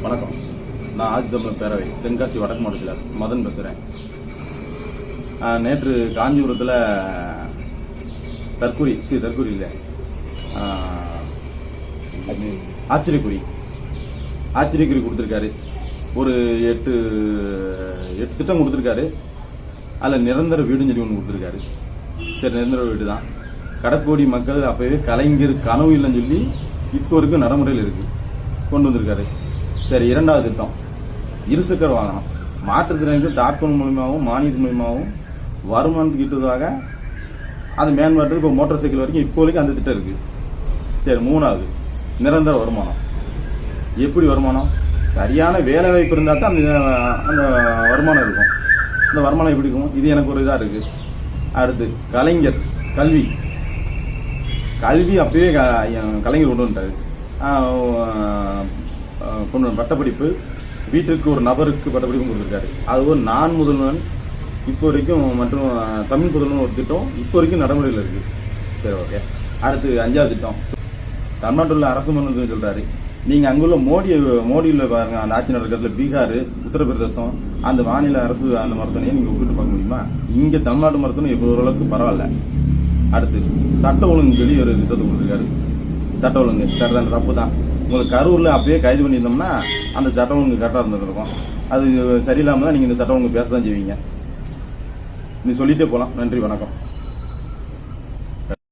வணக்கம். நான் ஆதித்தமிழ் பேரவை தென்காசி வடக்கு மாவட்டத்தில் மதன் பேசுகிறேன். நேற்று காஞ்சிபுரத்தில் தற்கொலை இல்லை ஆச்சரியக்குறி கொடுத்துருக்காரு. ஒரு எட்டு திட்டம் கொடுத்துருக்காரு. அதில் நிரந்தர வீடுன்னு சொல்லி ஒன்று கொடுத்துருக்காரு. சரி, நிரந்தர வீடு தான். கடற்கோடி மக்கள் அப்போவே கலைஞர் கனவு இல்லைன்னு சொல்லி இப்போ வரைக்கும் நடைமுறையில் இருக்குது, கொண்டு வந்திருக்காரு. சரி, இரண்டாவது திட்டம் இருசக்கர வாகனம் மாற்றுத்திறனுக்கு டாக்டர் மூலியமாகவும் மானியத்தின் மூலியமாகவும் வருமானத்துக்கு ஈட்டுவதாக அது மேம்பாட்டுக்கு இப்போ மோட்டார் சைக்கிள் வரைக்கும் இப்போ வரைக்கும் அந்த திட்டம் இருக்குது. சரி, மூணாவது நிரந்தர வருமானம். எப்படி வருமானம்? சரியான வேலை வாய்ப்பு இருந்தால் தான் அந்த வருமானம் இருக்கும். இந்த வருமானம் எப்படி இருக்கும்? இது எனக்கு ஒரு இதாக இருக்குது. அடுத்து கலைஞர் கல்வி அப்பயே கலைஞர் கொண்டு வந்துட்டாரு. பட்டப்படிப்பு வீட்டுக்கு ஒரு நபருக்கு பட்டப்படிப்பும் கொடுத்துருக்காரு. அது ஒரு நான் முதல்வன் இப்போ வரைக்கும் மற்றும் தமிழ் முதல்வன் ஒரு திட்டம் இப்போ வரைக்கும் நடைமுறையில் இருக்குது. சரி, ஓகே. அடுத்து அஞ்சாவது திட்டம் தமிழ்நாட்டில் அரசு மருத்துவம் சொல்கிறாரு. நீங்கள் அங்குள்ள மோடியில் பாருங்க, அந்த ஆட்சி நடக்கிறதுல பீகார், உத்தரப்பிரதேசம் அந்த மாநில அரசு அந்த மருத்துவனையை நீங்கள் ஒப்பிட்டு பார்க்க முடியுமா? இங்கே தமிழ்நாட்டு மருத்துவம் இப்போ ஓரளவுக்கு பரவாயில்ல. அடுத்து சட்ட ஒழுங்கு சொல்லி ஒரு திட்டத்தை கொடுத்துருக்காரு. சட்ட ஒழுங்கு சரிதான், தப்பு தான். உங்களுக்கு கரூரில் அப்பயே கைது பண்ணியிருந்தோம்னா அந்த சட்ட ஒழுங்கு கரெக்டாக இருந்துருக்கும். அது சரியில்லாமல் தான் நீங்கள் இந்த சட்ட ஒழுங்கு பேச தான் செய்வீங்க. நீ சொல்லிட்டே போகலாம். நன்றி, வணக்கம்.